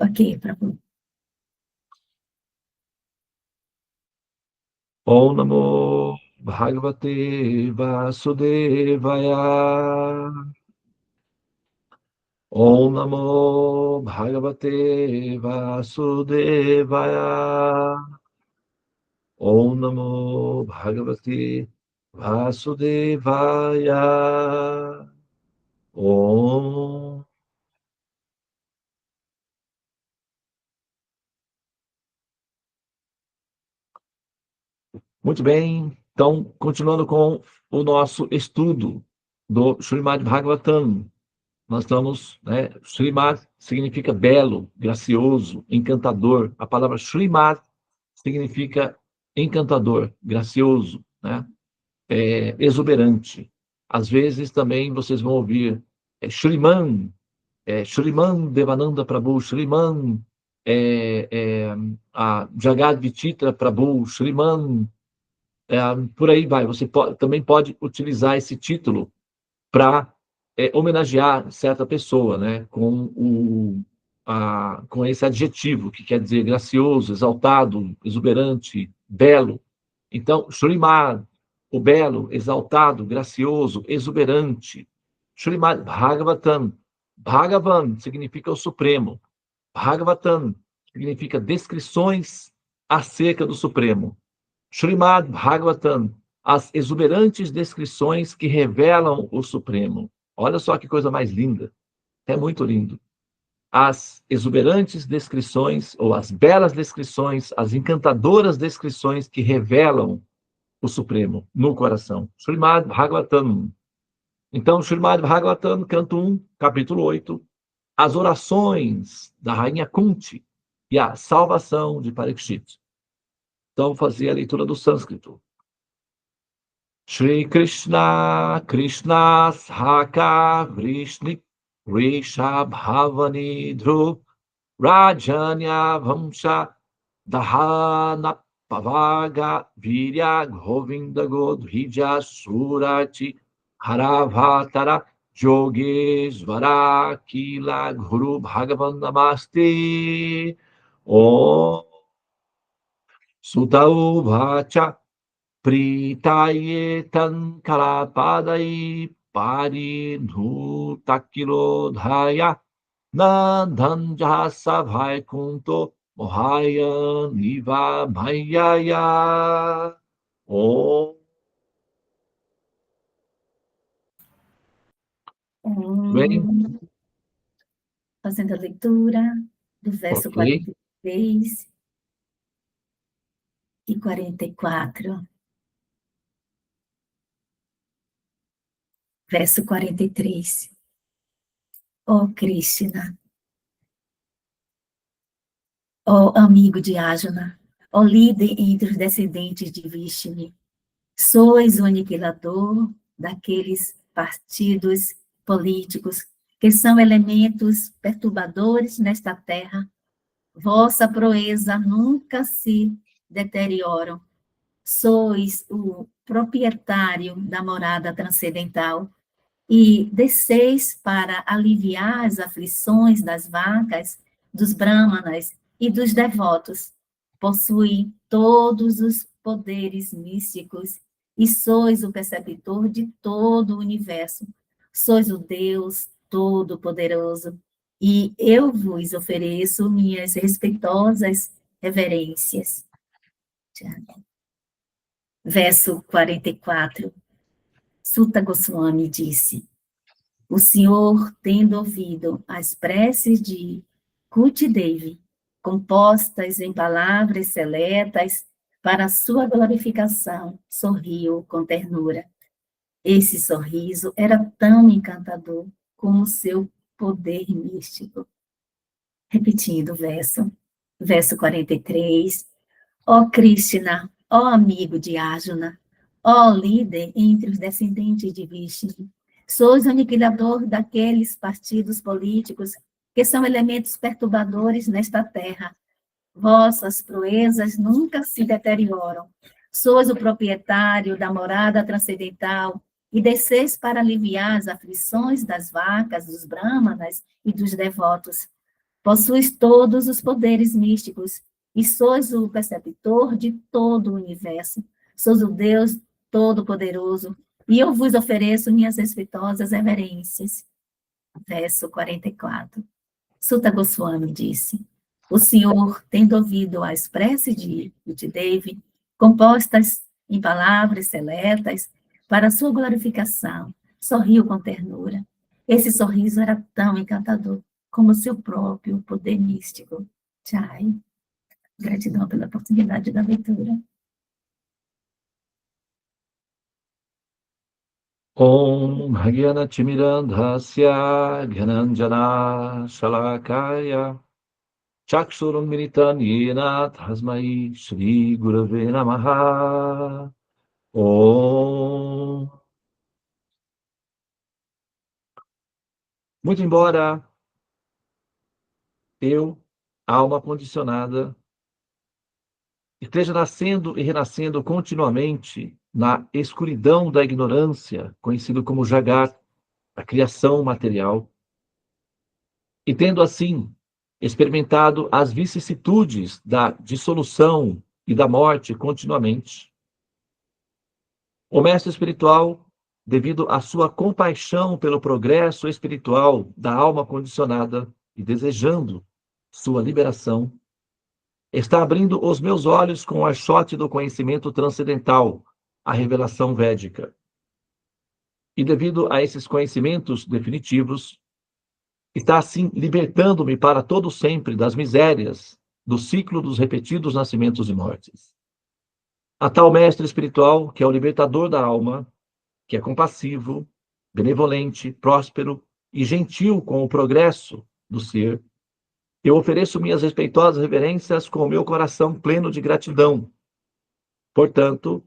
Ok, Prabhu. Om Namo Bhagavate Vasudevaya. Om Namo Bhagavate Vasudevaya. Om Namo Bhagavate Vasudevaya. Om. Muito bem. Então, continuando com o nosso estudo do Srimad Bhagavatam. Nós estamos, né? Srimad significa belo, gracioso, encantador. A palavra Srimad significa encantador, gracioso, né? Exuberante. Às vezes também vocês vão ouvir Shriman, Shriman Devananda Prabhu, Shriman a Jagat Vichitra Prabhu, Shriman, por aí vai. Você também pode utilizar esse título para homenagear certa pessoa, né? Com esse adjetivo, que quer dizer gracioso, exaltado, exuberante, belo. Então, Srimad, o belo, exaltado, gracioso, exuberante. Srimad Bhagavatam. Bhagavan significa o Supremo. Bhagavatam significa descrições acerca do Supremo. Srimad Bhagavatam, as exuberantes descrições que revelam o Supremo. Olha só que coisa mais linda. É muito lindo. As exuberantes descrições, ou as belas descrições, as encantadoras descrições que revelam o Supremo no coração. Srimad Bhagavatam. Então, Srimad Bhagavatam, canto 1, capítulo 8, as orações da rainha Kunti e a salvação de Parikshit. Então, vou fazer a leitura do sânscrito. Shri Krishna, Krishna Saka Vrishnik Rishabhavani Dhruv Rajanya Vamsha Dahana Pavaga Virya Govinda Godhija Surati Haravatara Yogeshvara Kila Guru Bhagavan Namaste Om Sutau Vacha Pritayetan Kalapadai Parinhutakilodhaya Nandanjasa Vaikunto Mohaya Niva Bhayaya. Om. Bem? Fazendo a leitura do verso Ok. 43 e 44. Verso 43. Ó Krishna, ó amigo de Arjuna, ó líder entre os descendentes de Vishnu, sois o aniquilador daqueles partidos políticos que são elementos perturbadores nesta terra. Vossa proeza nunca se deteriora. Sois o proprietário da morada transcendental e desceis para aliviar as aflições das vacas, dos brahmanas e dos devotos. Possui todos os poderes místicos e sois o perceptor de todo o universo. Sois o Deus Todo-Poderoso e eu vos ofereço minhas respeitosas reverências. Verso 44. Sutta Goswami disse: o Senhor, tendo ouvido as preces de Kuti Devi, compostas em palavras seletas para sua glorificação, sorriu com ternura. Esse sorriso era tão encantador como seu poder místico. Repetindo o verso 43. Ó Krishna, ó amigo de Arjuna, ó líder entre os descendentes de Vishnu, sois o aniquilador daqueles partidos políticos que são elementos perturbadores nesta terra. Vossas proezas nunca se deterioram. Sois o proprietário da morada transcendental e desceis para aliviar as aflições das vacas, dos brahmanas e dos devotos. Possuis todos os poderes místicos e sois o perceptor de todo o universo. Sois o Deus Todo-Poderoso e eu vos ofereço minhas respeitosas reverências. Verso 44. Sutta Goswami disse: o Senhor, tendo ouvido as preces de Devi, compostas em palavras seletas para sua glorificação, sorriu com ternura. Esse sorriso era tão encantador como seu próprio poder místico. Jai. Gratidão pela oportunidade da leitura. Om Bhagyan Chimirandhasya Gyananjana Shalakaya Chakshurum Militan Yena Tasmai Shri Gurave Namaha. Om. Muito embora eu, alma condicionada, esteja nascendo e renascendo continuamente na escuridão da ignorância, conhecido como Jagat, a criação material, e tendo assim experimentado as vicissitudes da dissolução e da morte continuamente, o mestre espiritual, devido à sua compaixão pelo progresso espiritual da alma condicionada e desejando sua liberação, está abrindo os meus olhos com o archote do conhecimento transcendental, a revelação védica. E devido a esses conhecimentos definitivos, está assim libertando-me para todo sempre das misérias do ciclo dos repetidos nascimentos e mortes. A tal mestre espiritual, que é o libertador da alma, que é compassivo, benevolente, próspero e gentil com o progresso do ser, eu ofereço minhas respeitosas reverências com o meu coração pleno de gratidão. Portanto,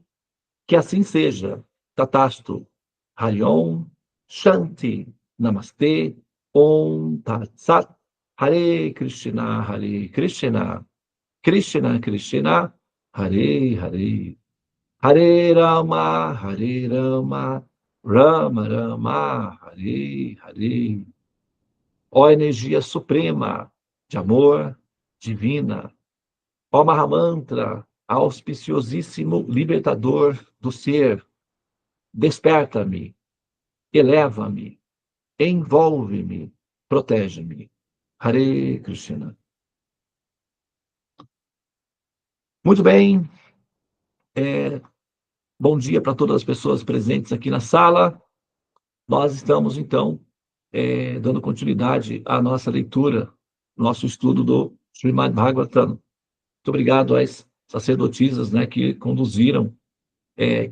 que assim seja. Tatastu. Hari Om. Shanti. Namastê. Om Tat Sat. Hare Krishna, Hare Krishna. Krishna Krishna, Hare Hare. Hare Rama, Hare Rama. Rama Rama, Hare Hare. Ó energia suprema de amor divina, ó Mahamantra, auspiciosíssimo libertador do ser, desperta-me, eleva-me, envolve-me, protege-me. Hare Krishna. Muito bem, bom dia para todas as pessoas presentes aqui na sala. Nós estamos, então, dando continuidade à nossa leitura, nosso estudo do Srimad Bhagavatam. Muito obrigado às sacerdotisas, né, que conduziram,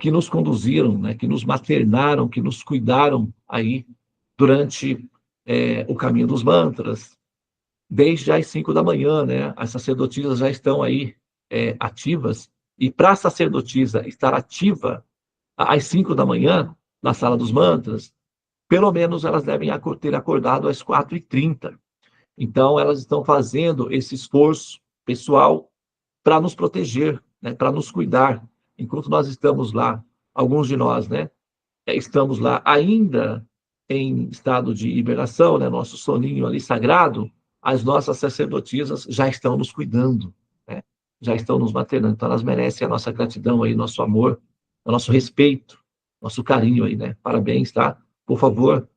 que nos conduziram, né, que nos maternaram, que nos cuidaram aí durante o caminho dos mantras, desde as 5 da manhã, né? As sacerdotisas já estão aí ativas, e para a sacerdotisa estar ativa às 5 da manhã, na sala dos mantras, pelo menos elas devem ter acordado às 4h30. Então, elas estão fazendo esse esforço pessoal para nos proteger, né, para nos cuidar. Enquanto nós estamos lá, alguns de nós, né, estamos lá ainda em estado de hibernação, né, nosso soninho ali sagrado, as nossas sacerdotisas já estão nos cuidando, né, já estão nos maternando. Então, elas merecem a nossa gratidão aí, nosso amor, o nosso respeito, nosso carinho aí, né? Parabéns, tá? Por favor,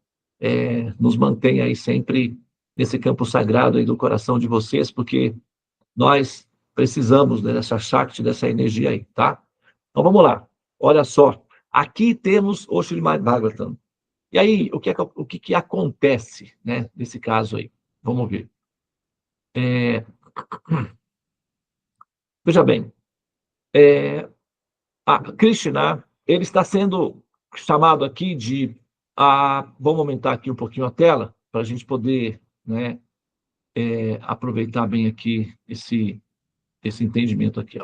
nos mantenha aí sempre nesse campo sagrado aí do coração de vocês, porque nós precisamos, né, dessa Shakti, dessa energia aí, tá? Então vamos lá. Olha só, aqui temos o Srimad Bhagavatam. E aí, o que acontece, né, nesse caso aí? Vamos ver. Veja bem, a Krishna, ele está sendo chamado aqui de... vamos aumentar aqui um pouquinho a tela, para a gente poder, né, aproveitar bem aqui esse entendimento aqui.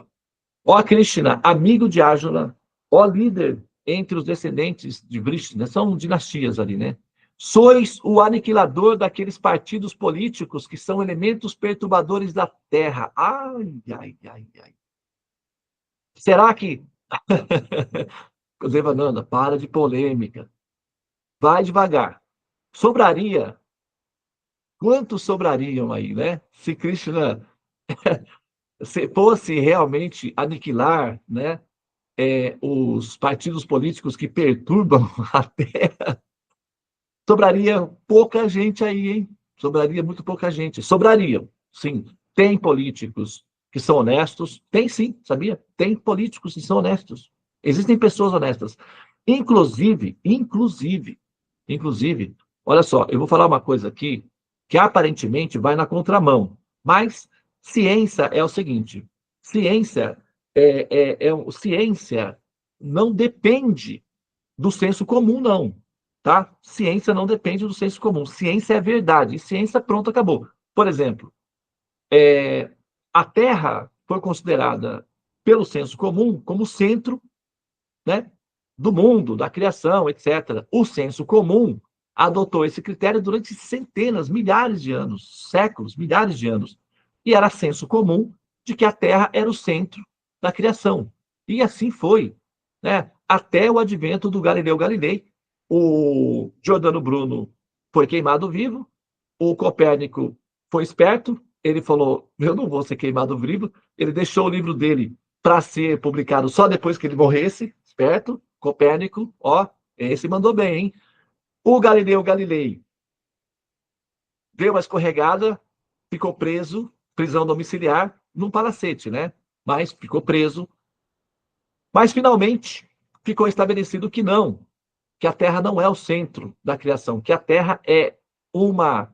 Ó Krishna, amigo de Arjuna, ó líder entre os descendentes de Vrishna, são dinastias ali, né? Sois o aniquilador daqueles partidos políticos que são elementos perturbadores da terra. Ai, ai, ai, ai. Será que... Devananda, para de polêmica. Vai devagar. Sobraria quantos sobrariam aí, né? Se Krishna se fosse realmente aniquilar, né, os partidos políticos que perturbam a Terra, sobraria pouca gente aí, hein? Sobraria muito pouca gente. Sobrariam, sim. Tem políticos que são honestos? Tem sim, sabia? Tem políticos que são honestos. Existem pessoas honestas. Inclusive, olha só, eu vou falar uma coisa aqui que aparentemente vai na contramão, mas ciência é o seguinte: ciência ciência não depende do senso comum, não. Tá? Ciência não depende do senso comum. Ciência é verdade. E ciência, pronto, acabou. Por exemplo, a Terra foi considerada pelo senso comum como centro, né, do mundo, da criação, etc. O senso comum adotou esse critério durante centenas, milhares de anos, séculos, milhares de anos. E era senso comum de que a Terra era o centro da criação. E assim foi, né? Até o advento do Galileu Galilei. O Giordano Bruno foi queimado vivo, o Copérnico foi esperto, ele falou: eu não vou ser queimado vivo. Ele deixou o livro dele para ser publicado só depois que ele morresse, esperto. Copérnico, ó, esse mandou bem, hein? O Galileu Galilei deu uma escorregada, ficou preso, prisão domiciliar, num palacete, né? Mas ficou preso. Mas finalmente ficou estabelecido que não, que a Terra não é o centro da criação, que a Terra é uma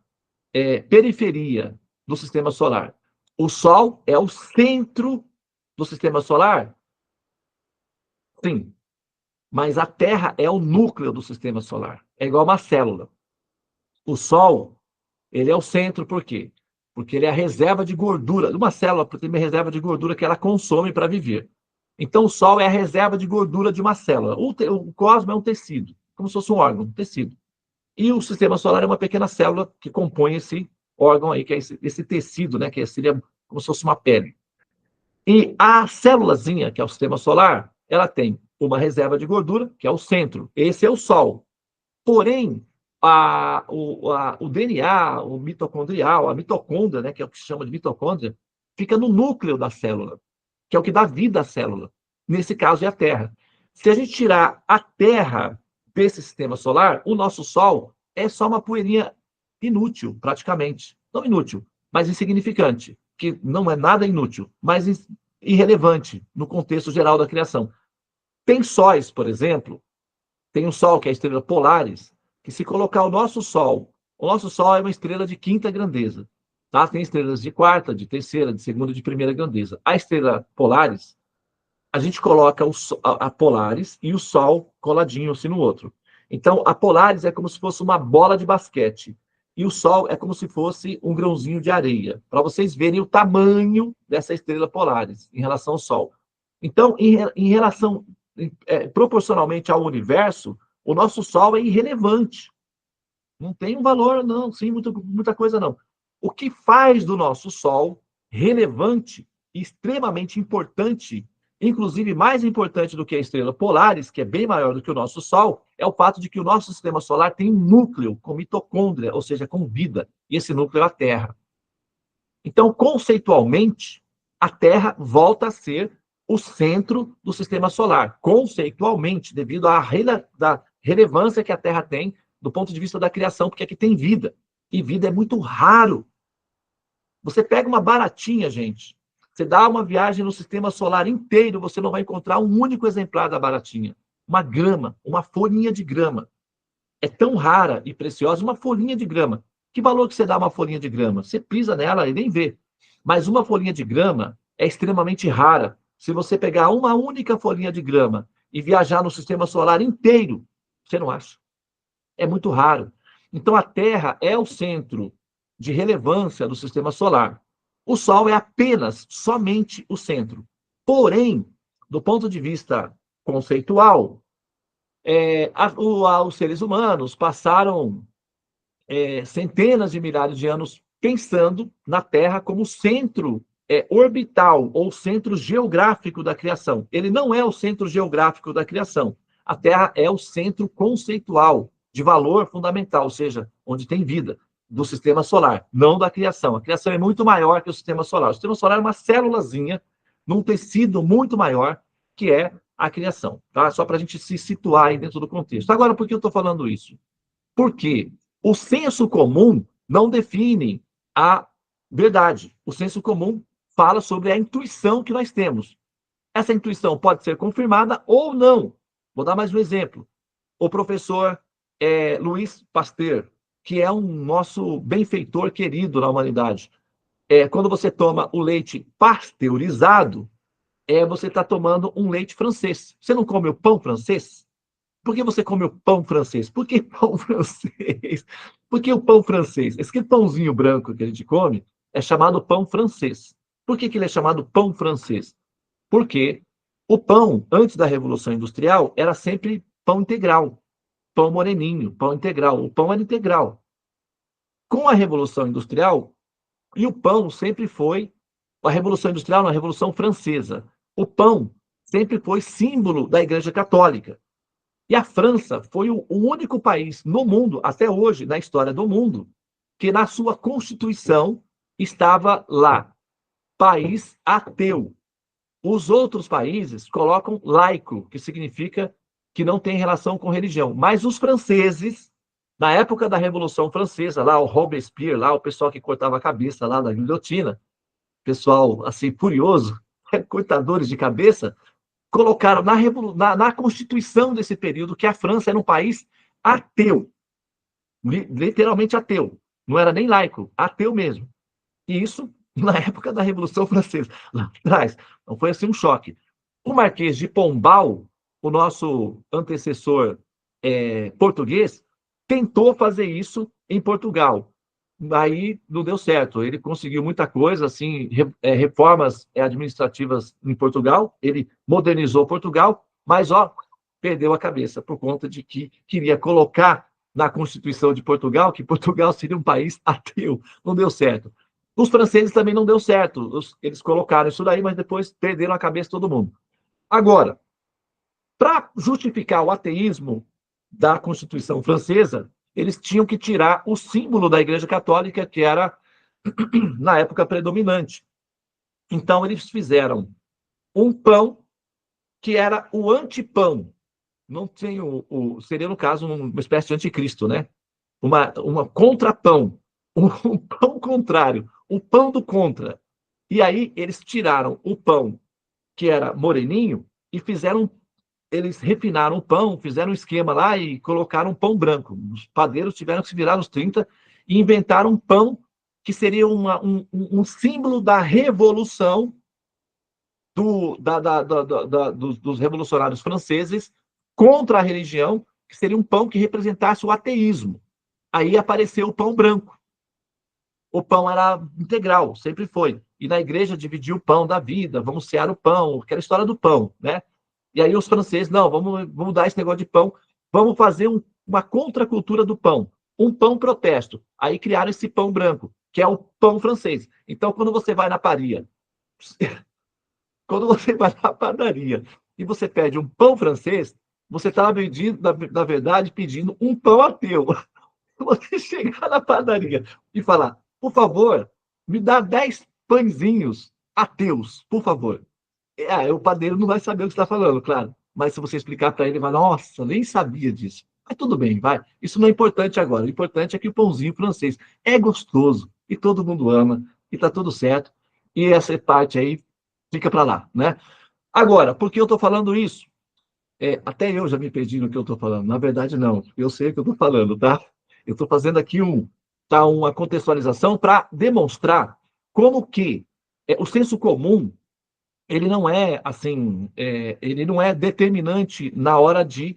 periferia do sistema solar. O Sol é o centro do sistema solar? Sim, mas a Terra é o núcleo do sistema solar. É igual uma célula. O Sol, ele é o centro, por quê? Porque ele é a reserva de gordura. Uma célula tem uma reserva de gordura que ela consome para viver. Então, o Sol é a reserva de gordura de uma célula. O cosmos é um tecido, como se fosse um órgão, um tecido. E o sistema solar é uma pequena célula que compõe esse órgão aí, que é esse tecido, né? Que seria como se fosse uma pele. E a célulazinha, que é o sistema solar, ela tem uma reserva de gordura, que é o centro. Esse é o Sol. Porém, o DNA, o mitocondrial, a mitocôndria, né, que é o que se chama de mitocôndria, fica no núcleo da célula, que é o que dá vida à célula. Nesse caso, é a Terra. Se a gente tirar a Terra desse sistema solar, o nosso Sol é só uma poeirinha inútil, praticamente. Não inútil, mas insignificante, que não é nada inútil, mas irrelevante no contexto geral da criação. Tem sóis, por exemplo, tem um Sol, que é a estrela Polaris, que se colocar o nosso Sol é uma estrela de quinta grandeza. Tá? Tem estrelas de quarta, de terceira, de segunda, de primeira grandeza. A estrela Polaris, a gente coloca a Polaris e o Sol coladinho assim no outro. Então, a Polaris é como se fosse uma bola de basquete. E o Sol é como se fosse um grãozinho de areia. Para vocês verem o tamanho dessa estrela Polaris em relação ao Sol. Então, em relação proporcionalmente ao universo, o nosso Sol é irrelevante. Não tem um valor, não, sim, muita coisa não. O que faz do nosso Sol relevante, extremamente importante, inclusive mais importante do que a estrela Polaris, que é bem maior do que o nosso Sol, é o fato de que o nosso sistema solar tem um núcleo com mitocôndria, ou seja, com vida, e esse núcleo é a Terra. Então, conceitualmente, a Terra volta a ser o centro do sistema solar, conceitualmente, devido à da relevância que a Terra tem do ponto de vista da criação, porque aqui tem vida. E vida é muito raro. Você pega uma baratinha, gente, você dá uma viagem no sistema solar inteiro, você não vai encontrar um único exemplar da baratinha. Uma grama, uma folhinha de grama. É tão rara e preciosa uma folhinha de grama. Que valor que você dá uma folhinha de grama? Você pisa nela e nem vê. Mas uma folhinha de grama é extremamente rara. Se você pegar uma única folhinha de grama e viajar no sistema solar inteiro, você não acha. É muito raro. Então, a Terra é o centro de relevância do sistema solar. O Sol é apenas, somente o centro. Porém, do ponto de vista conceitual, os seres humanos passaram centenas de milhares de anos pensando na Terra como centro orbital ou centro geográfico da criação. Ele não é o centro geográfico da criação. A Terra é o centro conceitual de valor fundamental, ou seja, onde tem vida. do sistema solar, não da criação. A criação é muito maior que o sistema solar. O sistema solar é uma célulazinha num tecido muito maior, que é a criação, tá? Só para a gente se situar aí dentro do contexto. Agora, por que eu estou falando isso? Porque o senso comum não define a verdade. O senso comum fala sobre a intuição que nós temos. Essa intuição pode ser confirmada ou não. Vou dar mais um exemplo. O professor Louis Pasteur, que é um nosso benfeitor querido na humanidade. Quando você toma o leite pasteurizado, você está tomando um leite francês. Você não come o pão francês? Por que você come o pão francês? Por que pão francês? Por que o pão francês? Esse pãozinho branco que a gente come é chamado pão francês. Por que ele é chamado pão francês? Porque o pão, antes da Revolução Industrial, era sempre pão integral, pão moreninho, pão integral. O pão era integral. Com a Revolução Industrial, e o pão sempre foi, a Revolução Industrial, na Revolução Francesa, o pão sempre foi símbolo da Igreja Católica. E a França foi o único país no mundo, até hoje, na história do mundo, que na sua Constituição estava lá, país ateu. Os outros países colocam laico, que significa que não tem relação com religião. Mas os franceses, na época da Revolução Francesa, lá o Robespierre, lá o pessoal que cortava a cabeça lá na guilhotina, pessoal assim furioso, cortadores de cabeça, colocaram na Constituição desse período que a França era um país ateu, literalmente ateu. Não era nem laico, ateu mesmo. E isso na época da Revolução Francesa, lá atrás. Então foi assim um choque. O Marquês de Pombal, o nosso antecessor português, tentou fazer isso em Portugal. Aí não deu certo. Ele conseguiu muita coisa, assim, reformas administrativas em Portugal. Ele modernizou Portugal, mas perdeu a cabeça por conta de que queria colocar na Constituição de Portugal que Portugal seria um país ateu. Não deu certo. Os franceses também não deu certo. Eles colocaram isso daí, mas depois perderam a cabeça todo mundo. Agora, para justificar o ateísmo da Constituição francesa, eles tinham que tirar o símbolo da Igreja Católica, que era, na época, predominante. Então, eles fizeram um pão que era o antipão. Não tem seria, no caso, uma espécie de anticristo, né? Uma contrapão. Um pão contrário. O pão do contra. E aí, eles tiraram o pão que era moreninho e eles refinaram o pão, fizeram um esquema lá e colocaram um pão branco. Os padeiros tiveram que se virar nos 30 e inventaram um pão que seria um símbolo da revolução dos revolucionários franceses contra a religião, que seria um pão que representasse o ateísmo. Aí apareceu o pão branco. O pão era integral, sempre foi. E na igreja dividiu o pão da vida, vamos cear o pão, aquela história do pão, né? E aí os franceses, não, vamos dar esse negócio de pão, vamos fazer uma contracultura do pão, um pão protesto. Aí criaram esse pão branco, que é o pão francês. Então, quando você vai na padaria, quando você vai na padaria e você pede um pão francês, você está, na verdade, pedindo um pão ateu. Você chegar na padaria e falar, por favor, me dá 10 pãezinhos ateus, por favor. O padeiro não vai saber o que está falando, claro. Mas se você explicar para ele, ele vai, nossa, nem sabia disso. Mas tudo bem, vai. Isso não é importante agora. O importante é que o pãozinho francês é gostoso e todo mundo ama e está tudo certo. E essa parte aí fica para lá, né? Agora, por que eu estou falando isso? Até eu já me perdi no que eu estou falando. Na verdade, não. Eu sei o que eu estou falando, tá? Eu estou fazendo aqui uma contextualização para demonstrar como que o senso comum ele não é assim, ele não é determinante na hora de,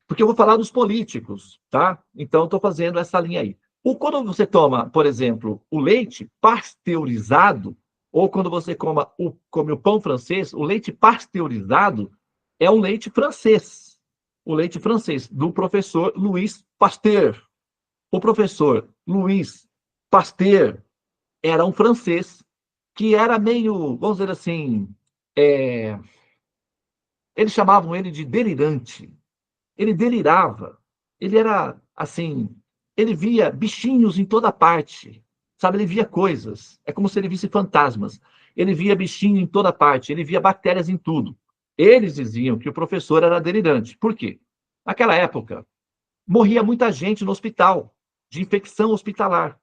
porque eu vou falar dos políticos, tá? Então estou fazendo essa linha aí. Quando você toma, por exemplo, o leite pasteurizado, ou quando você come o pão francês, o leite pasteurizado é um leite francês. O leite francês, do professor Louis Pasteur. O professor Louis Pasteur era um francês que era meio, vamos dizer assim, eles chamavam ele de delirante. Ele delirava. Ele era, assim, ele via bichinhos em toda parte, sabe? Ele via coisas. É como se ele visse fantasmas. Ele via bichinho em toda parte, ele via bactérias em tudo. Eles diziam que o professor era delirante. Por quê? Naquela época, morria muita gente no hospital, de infecção hospitalar.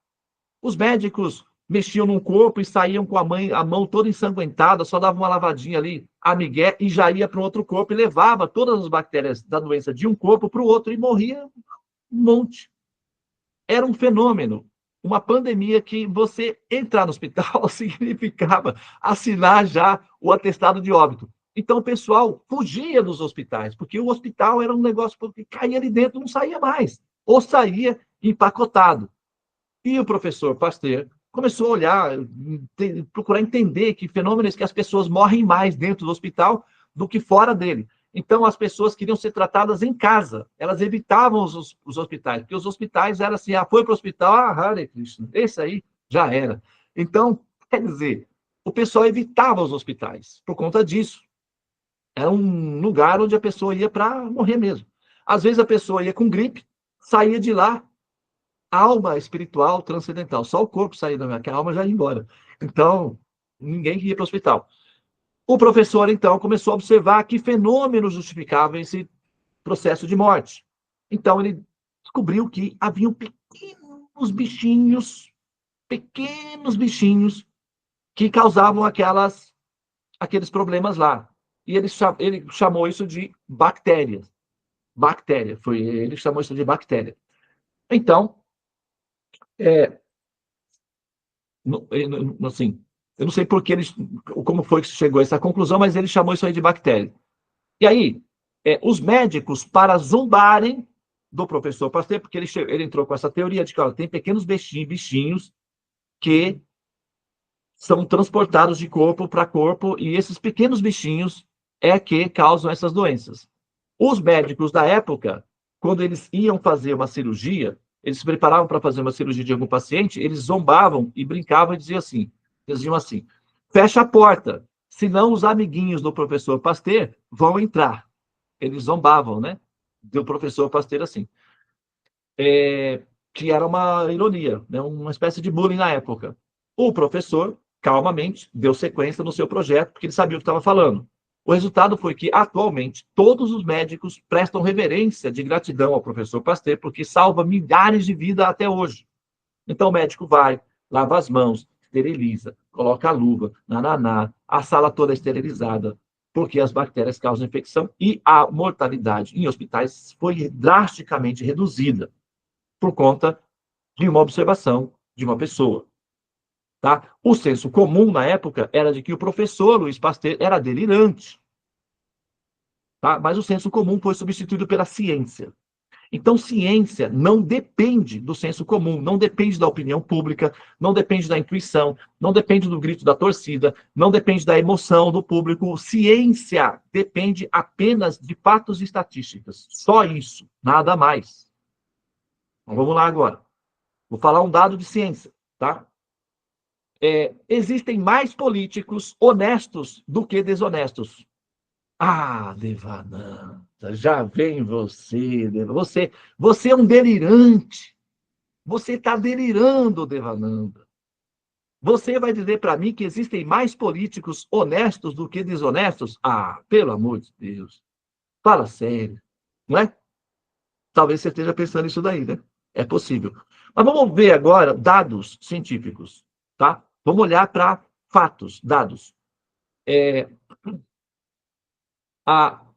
Os médicos mexiam num corpo e saíam com a mão toda ensanguentada, só dava uma lavadinha ali, a migué, e já ia para um outro corpo e levava todas as bactérias da doença de um corpo para o outro e morria um monte. Era um fenômeno, uma pandemia que você entrar no hospital significava assinar já o atestado de óbito. Então o pessoal fugia dos hospitais, porque o hospital era um negócio que caía ali dentro, não saía mais, ou saía empacotado. E o professor Pasteur começou a olhar, procurar entender que fenômenos que as pessoas morrem mais dentro do hospital do que fora dele. Então, as pessoas queriam ser tratadas em casa. Elas evitavam os hospitais, porque os hospitais eram assim, foi para o hospital, Hare Krishna, esse aí já era. Então, quer dizer, o pessoal evitava os hospitais por conta disso. Era um lugar onde a pessoa ia para morrer mesmo. Às vezes a pessoa ia com gripe, saía de lá, alma espiritual transcendental. Só o corpo saía da minha, que a alma já ia embora. Então, ninguém ia para o hospital. O professor, então, começou a observar que fenômenos justificavam esse processo de morte. Então, ele descobriu que haviam pequenos bichinhos que causavam aqueles problemas lá. E ele chamou isso de bactérias. Bactéria, ele chamou isso de bactéria. Então, assim, eu não sei por que como foi que chegou a essa conclusão, mas ele chamou isso aí de bactéria. E aí, os médicos, para zombarem do professor Pasteur, porque ele entrou com essa teoria de que tem pequenos bichinhos que são transportados de corpo para corpo, e esses pequenos bichinhos é que causam essas doenças. Os médicos da época, quando eles iam fazer uma cirurgia, eles se preparavam para fazer uma cirurgia de algum paciente, eles zombavam e brincavam e diziam assim, fecha a porta, senão os amiguinhos do professor Pasteur vão entrar. Eles zombavam, né? Do professor Pasteur assim. Que era uma ironia, né? Uma espécie de bullying na época. O professor, calmamente, deu sequência no seu projeto, porque ele sabia o que estava falando. O resultado foi que, atualmente, todos os médicos prestam reverência de gratidão ao professor Pasteur, porque salva milhares de vidas até hoje. Então, o médico vai, lava as mãos, esteriliza, coloca a luva, a sala toda é esterilizada, porque as bactérias causam infecção e a mortalidade em hospitais foi drasticamente reduzida por conta de uma observação de uma pessoa. Tá? O senso comum na época era de que o professor Luiz Pasteur era delirante. Tá? Mas o senso comum foi substituído pela ciência. Então, ciência não depende do senso comum, não depende da opinião pública, não depende da intuição, não depende do grito da torcida, não depende da emoção do público. Ciência depende apenas de fatos e estatísticas. Só isso, nada mais. Então, vamos lá agora. Vou falar um dado de ciência, tá? Existem mais políticos honestos do que desonestos. Devananda, já vem você, você é um delirante. Você está delirando, Devananda. Você vai dizer para mim que existem mais políticos honestos do que desonestos? Pelo amor de Deus. Fala sério, não é? Talvez você esteja pensando isso daí, né? É possível. Mas vamos ver agora dados científicos, tá? Vamos olhar para fatos, dados.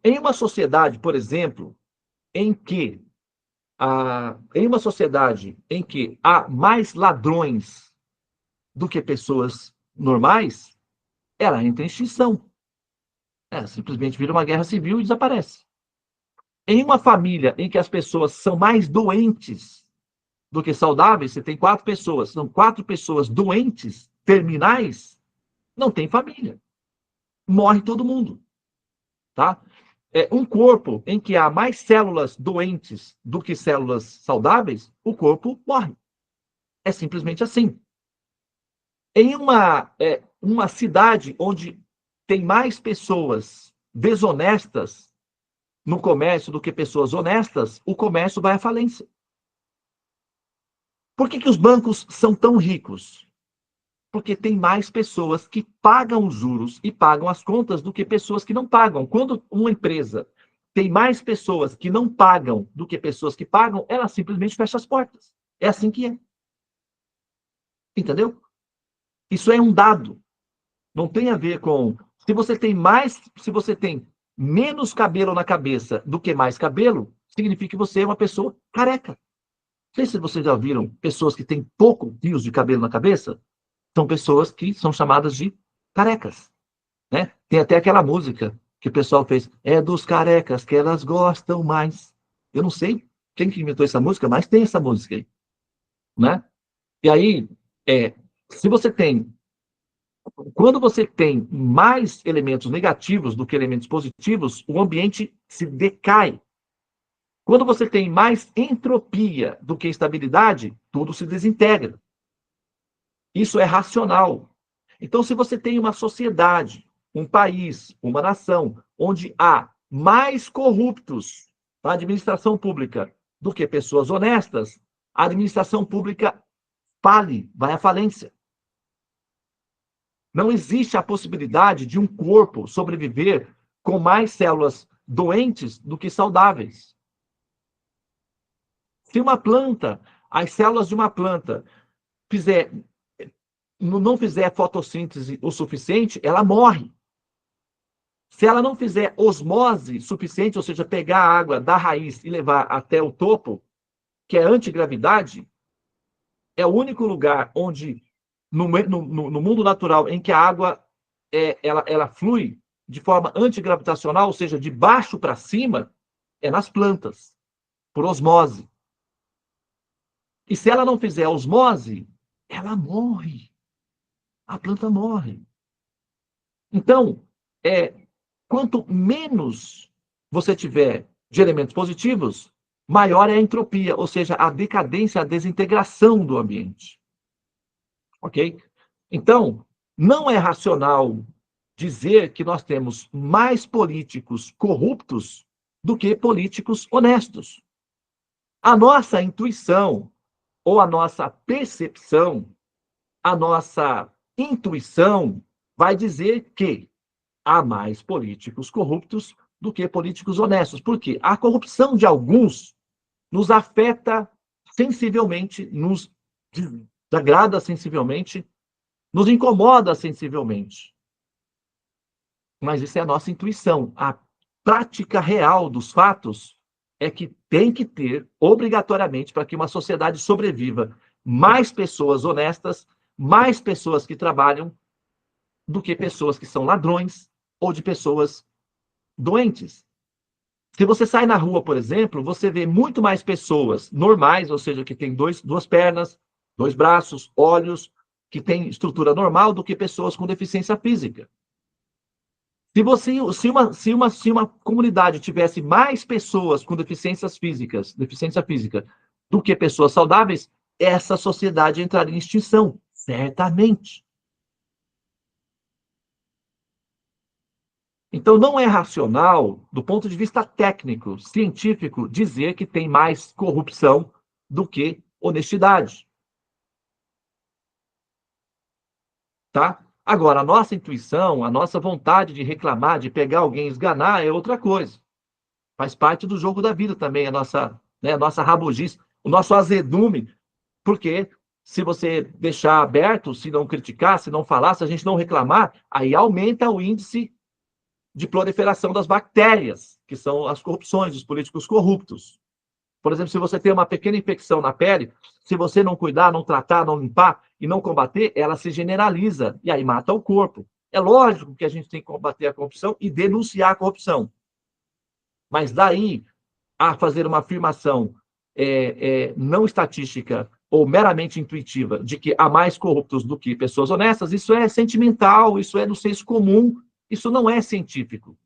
Em uma sociedade, por exemplo, em que há mais ladrões do que pessoas normais, ela entra em extinção. Simplesmente vira uma guerra civil e desaparece. Em uma família em que as pessoas são mais doentes do que saudáveis, você tem 4 pessoas, são 4 pessoas doentes, terminais, não tem família. Morre todo mundo. Tá? Um corpo em que há mais células doentes do que células saudáveis, o corpo morre. É simplesmente assim. Em uma cidade onde tem mais pessoas desonestas no comércio do que pessoas honestas, o comércio vai à falência. Por que os bancos são tão ricos? Porque tem mais pessoas que pagam os juros e pagam as contas do que pessoas que não pagam. Quando uma empresa tem mais pessoas que não pagam do que pessoas que pagam, ela simplesmente fecha as portas. É assim que é. Entendeu? Isso é um dado. Não tem a ver com se você tem menos cabelo na cabeça do que mais cabelo, significa que você é uma pessoa careca. Não sei se vocês já viram pessoas que têm pouco fios de cabelo na cabeça, são pessoas que são chamadas de carecas, né? Tem até aquela música que o pessoal fez, é dos carecas que elas gostam mais. Eu não sei quem que inventou essa música, mas tem essa música aí, né? E aí, é, se você tem quando você tem mais elementos negativos do que elementos positivos, o ambiente se decai. Quando você tem mais entropia do que estabilidade, tudo se desintegra. Isso é racional. Então, se você tem uma sociedade, um país, uma nação, onde há mais corruptos na administração pública do que pessoas honestas, a administração pública fale, vai à falência. Não existe a possibilidade de um corpo sobreviver com mais células doentes do que saudáveis. Se uma planta, as células de uma planta fizer, não fizer fotossíntese o suficiente, ela morre. Se ela não fizer osmose suficiente, ou seja, pegar a água da raiz e levar até o topo, que é antigravidade, é o único lugar onde, no mundo natural, em que a água ela flui de forma antigravitacional, ou seja, de baixo para cima, é nas plantas, por osmose. E se ela não fizer osmose, ela morre. A planta morre. Então, quanto menos você tiver de elementos positivos, maior é a entropia, ou seja, a decadência, a desintegração do ambiente. Ok? Então, não é racional dizer que nós temos mais políticos corruptos do que políticos honestos. A nossa intuição, ou a nossa percepção, a nossa intuição vai dizer que há mais políticos corruptos do que políticos honestos. Por quê? A corrupção de alguns nos afeta sensivelmente, nos desagrada sensivelmente, nos incomoda sensivelmente. Mas isso é a nossa intuição. A prática real dos fatos é que tem que ter, obrigatoriamente, para que uma sociedade sobreviva, mais pessoas honestas, mais pessoas que trabalham, do que pessoas que são ladrões ou de pessoas doentes. Se você sai na rua, por exemplo, você vê muito mais pessoas normais, ou seja, que têm duas pernas, dois braços, olhos, que têm estrutura normal, do que pessoas com deficiência física. Se uma comunidade tivesse mais pessoas com deficiência física, do que pessoas saudáveis, essa sociedade entraria em extinção, certamente. Então, não é racional, do ponto de vista técnico, científico, dizer que tem mais corrupção do que honestidade. Tá? Agora, a nossa intuição, a nossa vontade de reclamar, de pegar alguém e esganar, é outra coisa. Faz parte do jogo da vida também, a nossa rabugice, o nosso azedume, porque se você deixar aberto, se não criticar, se não falar, se a gente não reclamar, aí aumenta o índice de proliferação das bactérias, que são as corrupções, os políticos corruptos. Por exemplo, se você tem uma pequena infecção na pele, se você não cuidar, não tratar, não limpar e não combater, ela se generaliza e aí mata o corpo. É lógico que a gente tem que combater a corrupção e denunciar a corrupção. Mas daí a fazer uma afirmação não estatística ou meramente intuitiva de que há mais corruptos do que pessoas honestas, isso é sentimental, isso é do senso comum, isso não é científico.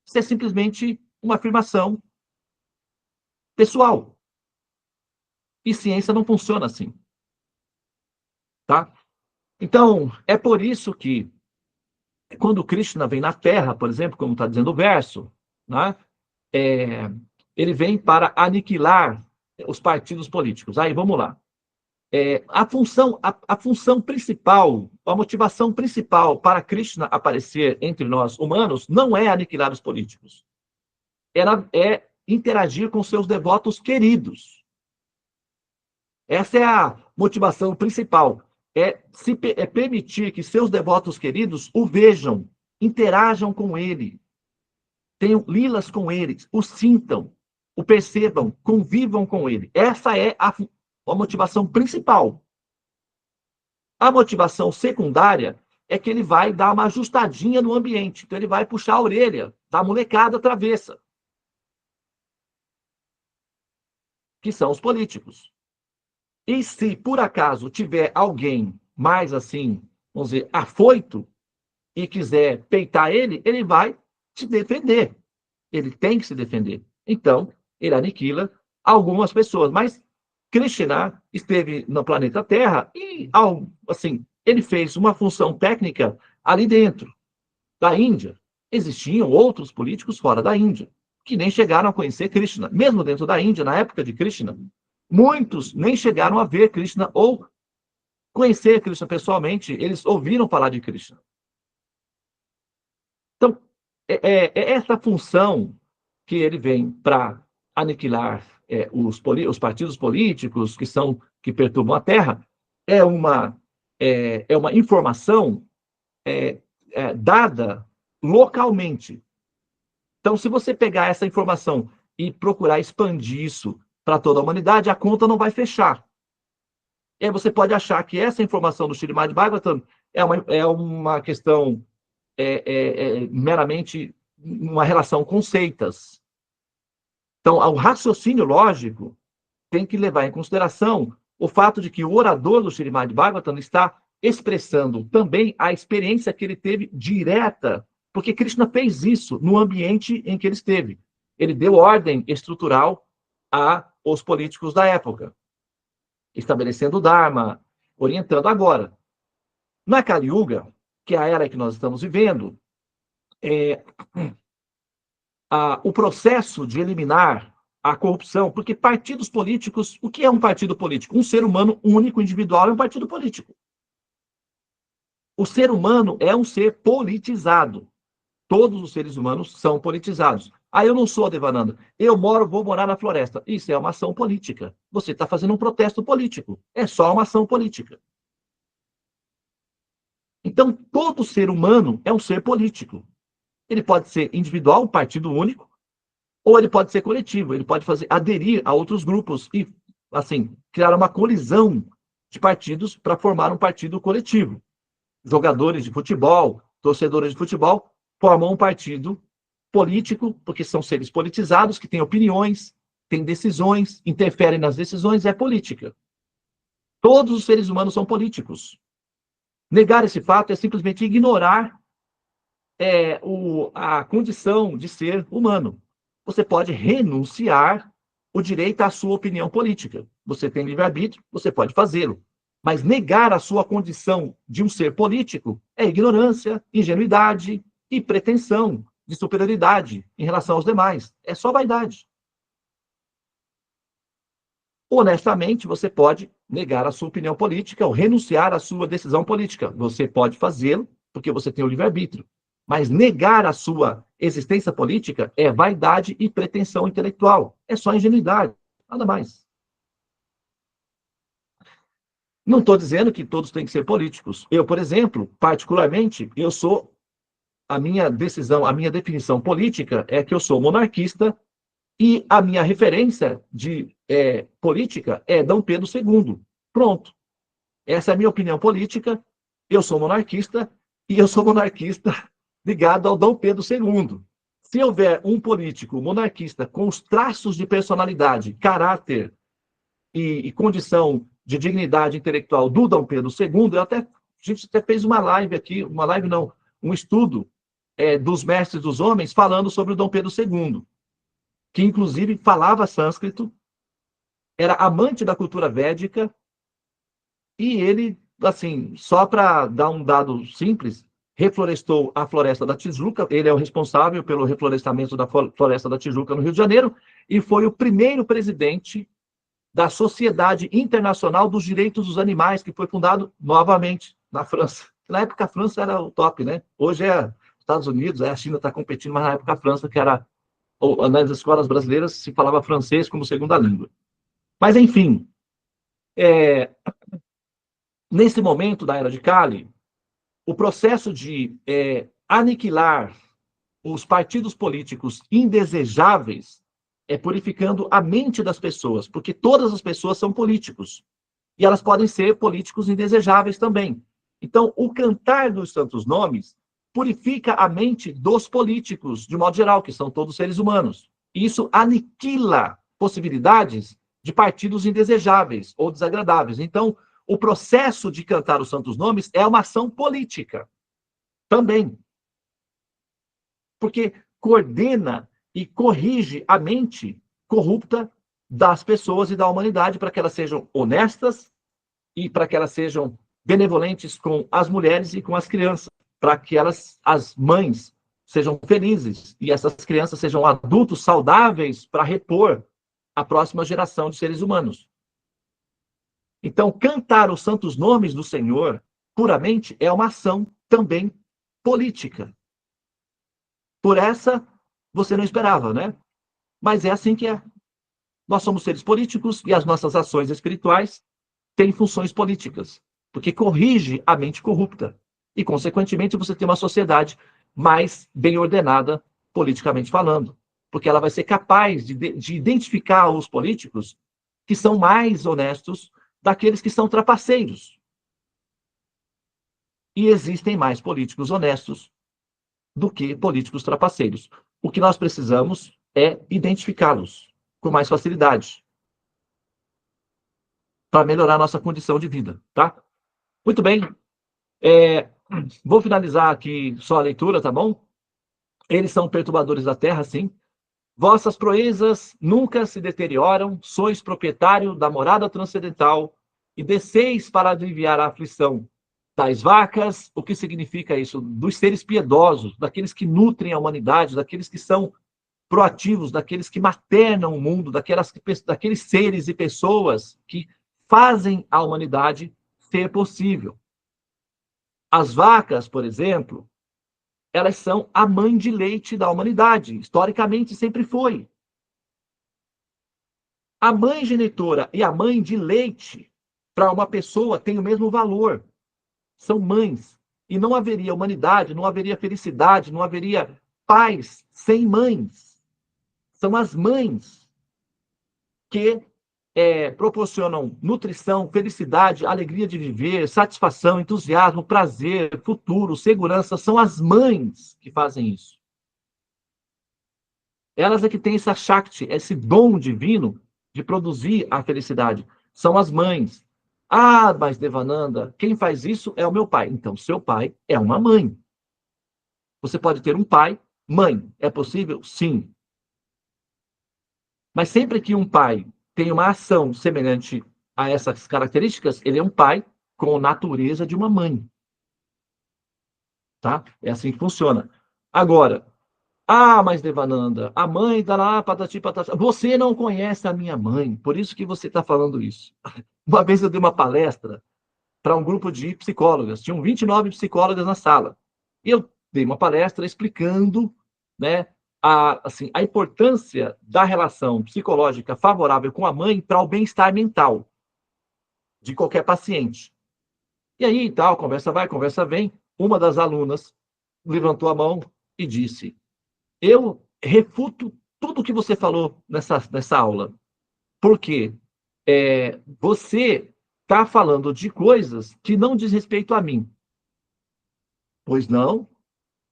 Isso é simplesmente uma afirmação pessoal. E ciência não funciona assim. Tá? Então, é por isso que, quando Krishna vem na Terra, por exemplo, como está dizendo o verso, né, ele vem para aniquilar os partidos políticos. Aí, vamos lá. A função principal, a motivação principal para Krishna aparecer entre nós humanos não é aniquilar os políticos. É interagir com seus devotos queridos. Essa é a motivação principal. É permitir que seus devotos queridos o vejam, interajam com ele, tenham lilas com ele, o sintam, o percebam, convivam com ele. Essa é a motivação principal. A motivação secundária é que ele vai dar uma ajustadinha no ambiente. Então, ele vai puxar a orelha da molecada travessa, que são os políticos. E se, por acaso, tiver alguém mais assim, vamos dizer, afoito, e quiser peitar ele, ele vai se defender. Ele tem que se defender. Então, ele aniquila algumas pessoas. Mas Krishna esteve no planeta Terra e, assim, ele fez uma função técnica ali dentro da Índia. Existiam outros políticos fora da Índia que nem chegaram a conhecer Krishna. Mesmo dentro da Índia, na época de Krishna, muitos nem chegaram a ver Krishna ou conhecer Krishna pessoalmente. Eles ouviram falar de Krishna. Então, é essa função que ele vem para aniquilar os partidos políticos que perturbam a Terra, é uma informação dada localmente. Então, se você pegar essa informação e procurar expandir isso para toda a humanidade, a conta não vai fechar. E aí você pode achar que essa informação do Srimad Bhagavatam é uma questão meramente uma relação com seitas. Então, o raciocínio lógico tem que levar em consideração o fato de que o orador do Srimad Bhagavatam está expressando também a experiência que ele teve direta, porque Krishna fez isso no ambiente em que ele esteve. Ele deu ordem estrutural aos políticos da época, estabelecendo o Dharma, orientando agora. Na Kali Yuga, que é a era que nós estamos vivendo, o processo de eliminar a corrupção, porque partidos políticos, o que é um partido político? Um ser humano único, individual, é um partido político. O ser humano é um ser politizado. Todos os seres humanos são politizados. Eu não sou Devananda. Vou morar na floresta. Isso é uma ação política. Você está fazendo um protesto político. É só uma ação política. Então, todo ser humano é um ser político. Ele pode ser individual, um partido único, ou ele pode ser coletivo. Ele pode aderir a outros grupos e, assim, criar uma colisão de partidos para formar um partido coletivo. Jogadores de futebol, torcedores de futebol, formam um partido político, porque são seres politizados, que têm opiniões, têm decisões, interferem nas decisões, é política. Todos os seres humanos são políticos. Negar esse fato é simplesmente ignorar a condição de ser humano. Você pode renunciar o direito à sua opinião política. Você tem livre-arbítrio, você pode fazê-lo. Mas negar a sua condição de um ser político é ignorância, ingenuidade e pretensão de superioridade em relação aos demais. É só vaidade. Honestamente, você pode negar a sua opinião política ou renunciar à sua decisão política. Você pode fazê-lo, porque você tem o livre-arbítrio. Mas negar a sua existência política é vaidade e pretensão intelectual. É só ingenuidade, nada mais. Não estou dizendo que todos têm que ser políticos. Eu, por exemplo, particularmente, a minha definição política é que eu sou monarquista e a minha referência de política é Dom Pedro II. Pronto. Essa é a minha opinião política. Eu sou monarquista e eu sou monarquista ligado ao Dom Pedro II. Se houver um político monarquista com os traços de personalidade, caráter e condição de dignidade intelectual do Dom Pedro II, a gente até fez uma live aqui, um estudo dos mestres dos homens falando sobre o Dom Pedro II, que inclusive falava sânscrito, era amante da cultura védica, e ele, assim, só para dar um dado simples, reflorestou a floresta da Tijuca. Ele é o responsável pelo reflorestamento da floresta da Tijuca no Rio de Janeiro, e foi o primeiro presidente da Sociedade Internacional dos Direitos dos Animais, que foi fundado novamente na França. Na época, a França era o top, né? Hoje é Estados Unidos, a China está competindo, mas na época, a França, que era... nas escolas brasileiras, se falava francês como segunda língua. Mas, enfim, nesse momento da Era de Cali, o processo de aniquilar os partidos políticos indesejáveis é purificando a mente das pessoas, porque todas as pessoas são políticos. E elas podem ser políticos indesejáveis também. Então, o cantar dos santos nomes purifica a mente dos políticos, de modo geral, que são todos seres humanos. E isso aniquila possibilidades de partidos indesejáveis ou desagradáveis. Então, o processo de cantar os santos nomes é uma ação política também. Porque coordena e corrige a mente corrupta das pessoas e da humanidade para que elas sejam honestas e para que elas sejam benevolentes com as mulheres e com as crianças, para que as mães, sejam felizes e essas crianças sejam adultos saudáveis para repor a próxima geração de seres humanos. Então, cantar os santos nomes do Senhor puramente é uma ação também política. Por essa, você não esperava, né? Mas é assim que é. Nós somos seres políticos e as nossas ações espirituais têm funções políticas, porque corrige a mente corrupta. E, consequentemente, você tem uma sociedade mais bem ordenada, politicamente falando, porque ela vai ser capaz de identificar os políticos que são mais honestos daqueles que são trapaceiros. E existem mais políticos honestos do que políticos trapaceiros. O que nós precisamos é identificá-los com mais facilidade para melhorar a nossa condição de vida, tá? Muito bem. Vou finalizar aqui só a leitura, tá bom? Eles são perturbadores da terra, sim. Vossas proezas nunca se deterioram, sois proprietário da morada transcendental e desceis para aliviar a aflição das vacas. O que significa isso? Dos seres piedosos, daqueles que nutrem a humanidade, daqueles que são proativos, daqueles que maternam o mundo, daqueles seres e pessoas que fazem a humanidade ser possível. As vacas, por exemplo, elas são a mãe de leite da humanidade. Historicamente, sempre foi. A mãe genitora e a mãe de leite, para uma pessoa, tem o mesmo valor. São mães. E não haveria humanidade, não haveria felicidade, não haveria paz sem mães. São as mães que proporcionam nutrição, felicidade, alegria de viver, satisfação, entusiasmo, prazer, futuro, segurança. São as mães que fazem isso. Elas é que têm essa Shakti, esse dom divino de produzir a felicidade. São as mães. Ah, mas Devananda, quem faz isso é o meu pai. Então, seu pai é uma mãe. Você pode ter um pai, mãe. É possível? Sim. Mas sempre que um pai tem uma ação semelhante a essas características, ele é um pai com a natureza de uma mãe. Tá? É assim que funciona. Agora, mas Devananda, a mãe está lá, patati, patati. Você não conhece a minha mãe, por isso que você está falando isso. Uma vez eu dei uma palestra para um grupo de psicólogas, tinham 29 psicólogas na sala. E eu dei uma palestra explicando, né, a importância da relação psicológica favorável com a mãe para o bem-estar mental de qualquer paciente. E aí, tal, conversa vai, conversa vem. Uma das alunas levantou a mão e disse: eu refuto tudo que você falou nessa aula. Por quê? Você está falando de coisas que não diz respeito a mim. Pois não?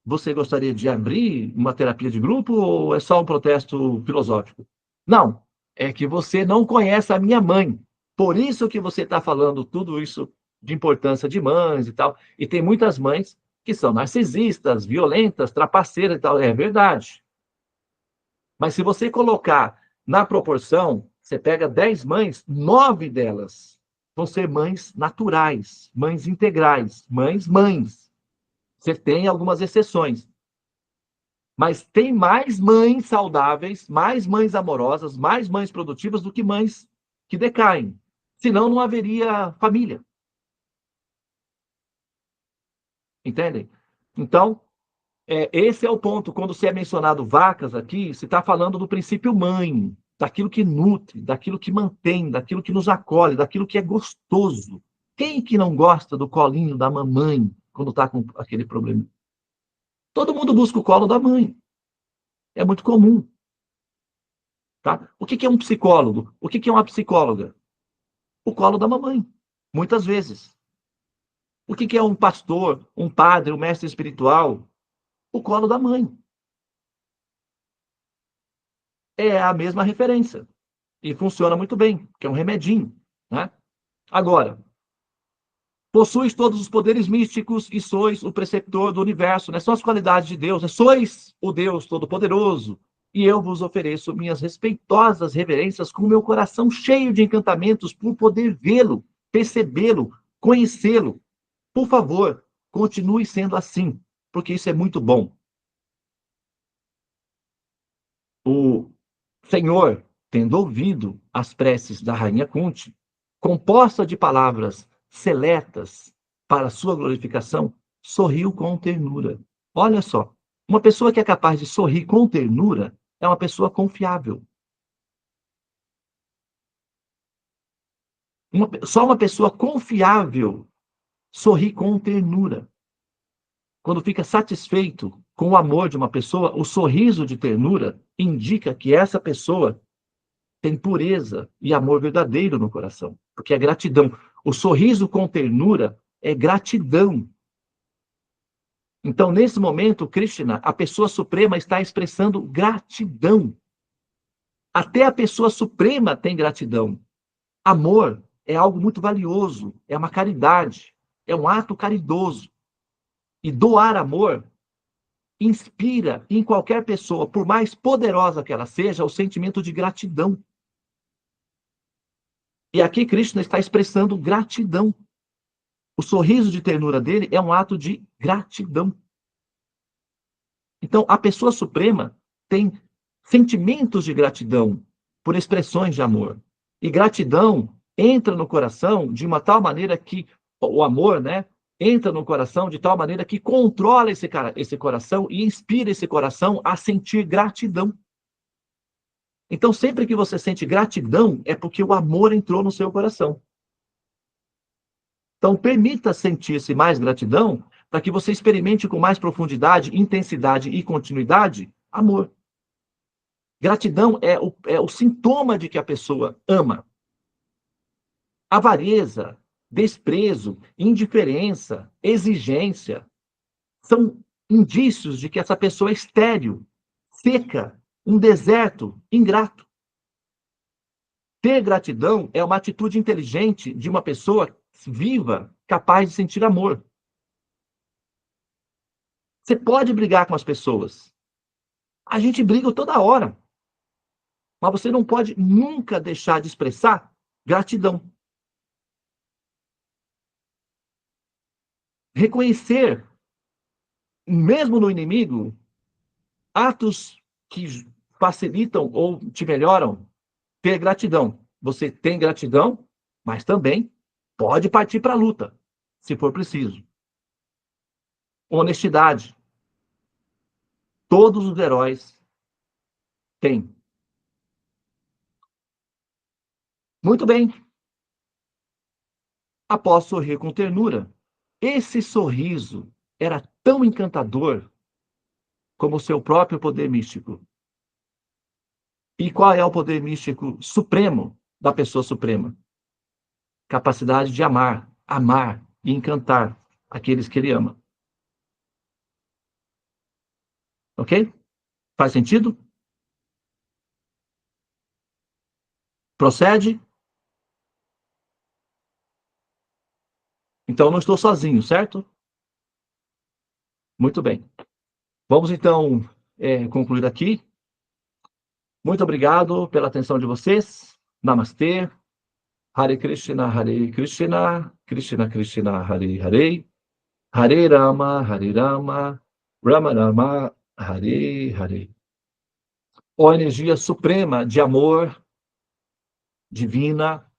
Você gostaria de abrir uma terapia de grupo ou é só um protesto filosófico? Não, é que você não conhece a minha mãe. Por isso que você está falando tudo isso de importância de mães e tal. E tem muitas mães que são narcisistas, violentas, trapaceiras e tal. É verdade. Mas se você colocar na proporção, você pega 10 mães, 9 delas vão ser mães naturais, mães integrais, mães. Você tem algumas exceções. Mas tem mais mães saudáveis, mais mães amorosas, mais mães produtivas do que mães que decaem. Senão não haveria família. Entendem? Então, esse é o ponto. Quando se é mencionado vacas aqui, se está falando do princípio mãe, daquilo que nutre, daquilo que mantém, daquilo que nos acolhe, daquilo que é gostoso. Quem que não gosta do colinho da mamãe quando está com aquele problema? Todo mundo busca o colo da mãe. É muito comum. Tá? O que é um psicólogo? O que é uma psicóloga? O colo da mamãe, muitas vezes. O que é um pastor, um padre, um mestre espiritual? O colo da mãe. É a mesma referência. E funciona muito bem, que é um remedinho. Né? Agora, possuis todos os poderes místicos e sois o preceptor do universo, né? São as qualidades de Deus, né? Sois o Deus Todo-Poderoso, e eu vos ofereço minhas respeitosas reverências com meu coração cheio de encantamentos por poder vê-lo, percebê-lo, conhecê-lo. Por favor, continue sendo assim, porque isso é muito bom. O Senhor, tendo ouvido as preces da rainha Kunti, composta de palavras seletas para sua glorificação, sorriu com ternura. Olha só, uma pessoa que é capaz de sorrir com ternura é uma pessoa confiável. Só uma pessoa confiável sorri com ternura. Quando fica satisfeito com o amor de uma pessoa, o sorriso de ternura indica que essa pessoa tem pureza e amor verdadeiro no coração, porque é gratidão. O sorriso com ternura é gratidão. Então, nesse momento, Krishna, a pessoa suprema, está expressando gratidão. Até a pessoa suprema tem gratidão. Amor é algo muito valioso, é uma caridade, é um ato caridoso. E doar amor inspira em qualquer pessoa, por mais poderosa que ela seja, o sentimento de gratidão. E aqui Krishna está expressando gratidão. O sorriso de ternura dele é um ato de gratidão. Então, a pessoa suprema tem sentimentos de gratidão por expressões de amor. E gratidão entra no coração de uma tal maneira que o amor, né, entra no coração de tal maneira que controla esse coração e inspira esse coração a sentir gratidão. Então, sempre que você sente gratidão, é porque o amor entrou no seu coração. Então, permita sentir-se mais gratidão para que você experimente com mais profundidade, intensidade e continuidade amor. Gratidão é o sintoma de que a pessoa ama. Avareza, desprezo, indiferença, exigência são indícios de que essa pessoa é estéril, seca, um deserto, ingrato. Ter gratidão é uma atitude inteligente de uma pessoa viva, capaz de sentir amor. Você pode brigar com as pessoas. A gente briga toda hora. Mas você não pode nunca deixar de expressar gratidão. Reconhecer, mesmo no inimigo, atos que facilitam ou te melhoram. Ter gratidão. Você tem gratidão, mas também pode partir para a luta, se for preciso. Honestidade. Todos os heróis têm. Muito bem. Após sorrir com ternura, esse sorriso era tão encantador como o seu próprio poder místico. E qual é o poder místico supremo da pessoa suprema? Capacidade de amar, amar e encantar aqueles que ele ama. Ok? Faz sentido? Procede? Então, não estou sozinho, certo? Muito bem. Vamos, então, concluir aqui. Muito obrigado pela atenção de vocês. Namastê. Hare Krishna, Krishna Krishna, Hare Hare. Hare Rama, Rama Rama, Hare Hare. Ó energia suprema de amor, divina,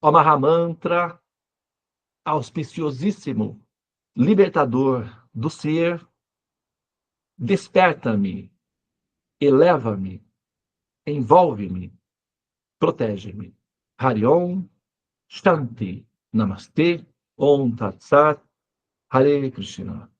ó Mahamantra, auspiciosíssimo, libertador do ser, desperta-me, eleva-me, envolve-me, protege-me. Hariom, Shanti, Namastê, Om Tat Sat, Hare Krishna.